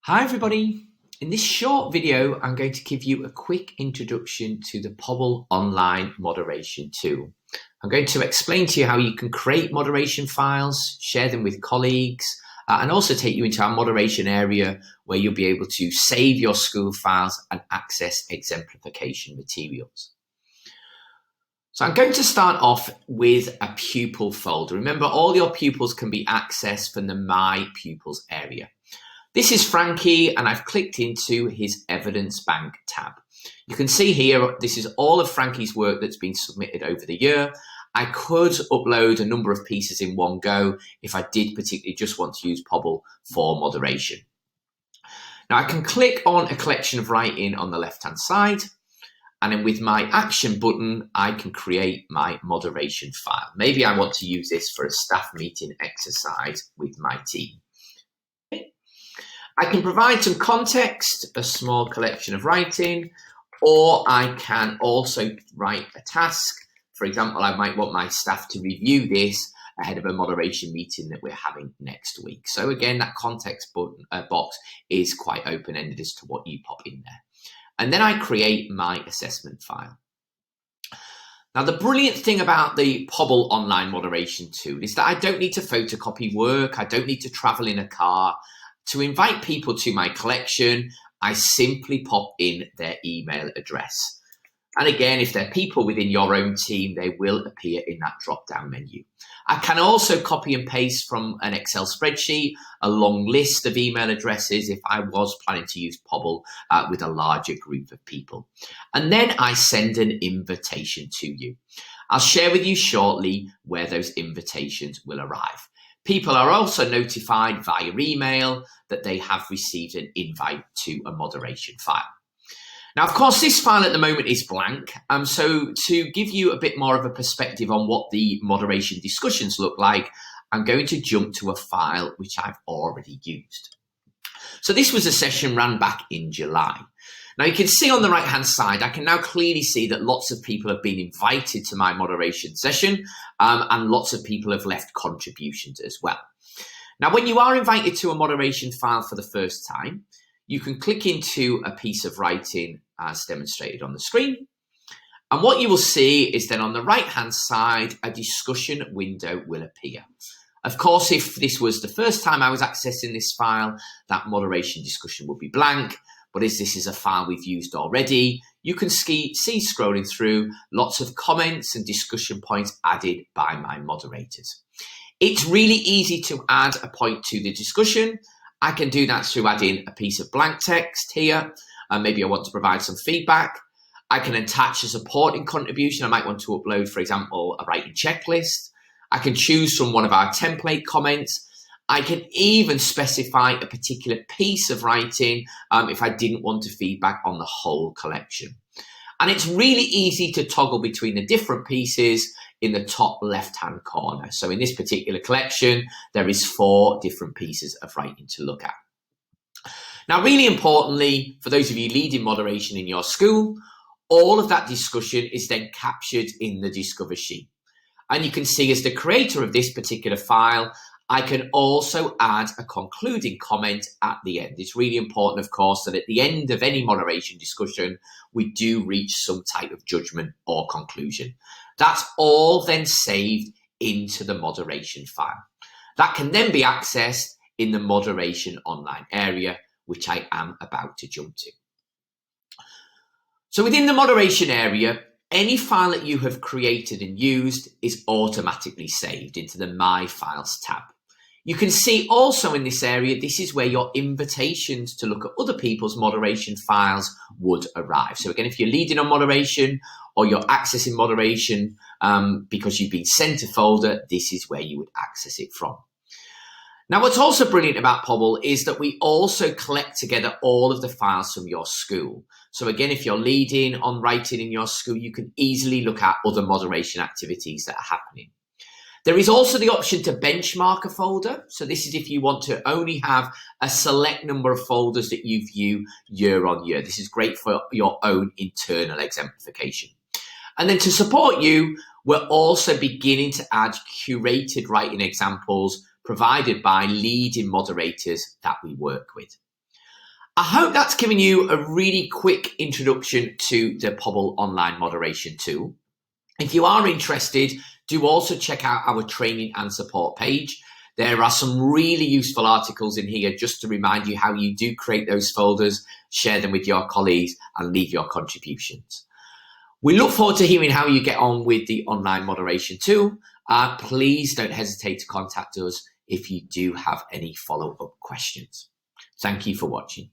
Hi everybody. In this short video, I'm going to give you a quick introduction to the Pobble online moderation tool. I'm going to explain to you how you can create moderation files, share them with colleagues, and also take you into our moderation area where you'll be able to save your school files and access exemplification materials. So I'm going to start off with a pupil folder. Remember, all your pupils can be accessed from the My Pupils area. This is Frankie, and I've clicked into his Evidence Bank tab. You can see here, this is all of Frankie's work that's been submitted over the year. I could upload a number of pieces in one go if I did particularly just want to use Pobble for moderation. Now I can click on a collection of writing on the left-hand side, and then with my action button, I can create my moderation file. Maybe I want to use this for a staff meeting exercise with my team. I can provide some context, a small collection of writing, or I can also write a task. For example, I might want my staff to review this ahead of a moderation meeting that we're having next week. So again, that context button, box is quite open-ended as to what you pop in there. And then I create my assessment file. Now, the brilliant thing about the Pobble online moderation tool is that I don't need to photocopy work. I don't need to travel in a car. To invite people to my collection, I simply pop in their email address. And again, if they're people within your own team, they will appear in that drop-down menu. I can also copy and paste from an Excel spreadsheet a long list of email addresses if I was planning to use Pobble with a larger group of people. And then I send an invitation to you. I'll share with you shortly where those invitations will arrive. People are also notified via email that they have received an invite to a moderation file. Now, of course, this file at the moment is blank. So to give you a bit more of a perspective on what the moderation discussions look like, I'm going to jump to a file which I've already used. So this was a session ran back in July. Now you can see on the right-hand side, I can now clearly see that lots of people have been invited to my moderation session and lots of people have left contributions as well. Now, when you are invited to a moderation file for the first time, you can click into a piece of writing as demonstrated on the screen. And what you will see is then on the right-hand side, a discussion window will appear. Of course, if this was the first time I was accessing this file, that moderation discussion would be blank. But as this is a file we've used already, you can see scrolling through lots of comments and discussion points added by my moderators. It's really easy to add a point to the discussion. I can do that through adding a piece of blank text here. Maybe I want to provide some feedback. I can attach a supporting contribution. I might want to upload, for example, a writing checklist. I can choose from one of our template comments. I can even specify a particular piece of writing if I didn't want to feedback on the whole collection. And it's really easy to toggle between the different pieces in the top left-hand corner. So in this particular collection, there is 4 different pieces of writing to look at. Now, really importantly, for those of you leading moderation in your school, all of that discussion is then captured in the Discover sheet. And you can see as the creator of this particular file, I can also add a concluding comment at the end. It's really important, of course, that at the end of any moderation discussion, we do reach some type of judgment or conclusion. That's all then saved into the moderation file. That can then be accessed in the moderation online area, which I am about to jump to. So within the moderation area, any file that you have created and used is automatically saved into the My Files tab. You can see also in this area, this is where your invitations to look at other people's moderation files would arrive. So again, if you're leading on moderation or you're accessing moderation because you've been sent a folder, this is where you would access it from. Now, what's also brilliant about Pobble is that we also collect together all of the files from your school. So again, if you're leading on writing in your school, you can easily look at other moderation activities that are happening. There is also the option to benchmark a folder. So this is if you want to only have a select number of folders that you view year on year. This is great for your own internal exemplification. And then to support you, we're also beginning to add curated writing examples provided by leading moderators that we work with. I hope that's given you a really quick introduction to the Pobble online moderation tool. If you are interested, do also check out our training and support page. There are some really useful articles in here just to remind you how you do create those folders, share them with your colleagues, and leave your contributions. We look forward to hearing how you get on with the online moderation tool. Please don't hesitate to contact us if you do have any follow-up questions. Thank you for watching.